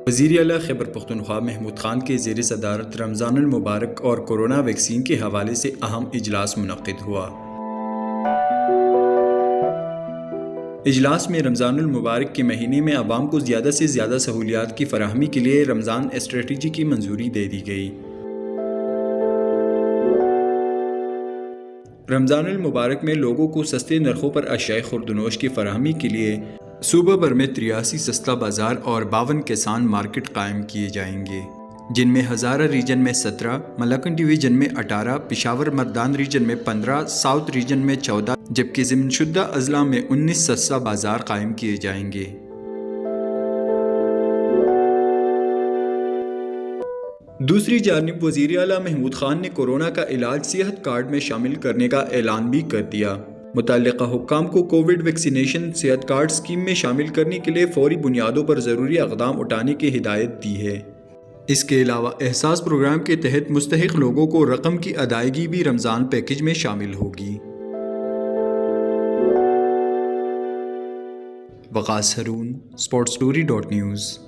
وزیر اعلیٰ خیبر پختونخوا محمود خان کے زیر صدارت رمضان المبارک اور کورونا ویکسین کے حوالے سے اہم اجلاس منعقد ہوا۔ اجلاس میں رمضان المبارک کے مہینے میں عوام کو زیادہ سے زیادہ سہولیات کی فراہمی کے لیے رمضان اسٹریٹجی کی منظوری دے دی گئی۔ رمضان المبارک میں لوگوں کو سستے نرخوں پر اشیاء خوردنوش کی فراہمی کے لیے صوبہ بھر میں 83 سستا بازار اور 52 کسان مارکیٹ قائم کیے جائیں گے، جن میں ہزارہ ریجن میں 17، ملاکن ڈویژن میں 18، پشاور مردان ریجن میں 15، ساؤتھ ریجن میں 14، جبکہ ضمن شدہ اضلاع میں 19 سستا بازار قائم کیے جائیں گے۔ دوسری جانب وزیر اعلیٰ محمود خان نے کورونا کا علاج صحت کارڈ میں شامل کرنے کا اعلان بھی کر دیا۔ متعلقہ حکام کو کووڈ ویکسینیشن صحت کارڈ اسکیم میں شامل کرنے کے لیے فوری بنیادوں پر ضروری اقدام اٹھانے کی ہدایت دی ہے۔ اس کے علاوہ احساس پروگرام کے تحت مستحق لوگوں کو رقم کی ادائیگی بھی رمضان پیکج میں شامل ہوگی۔ وقاص ہارون، sportstory.news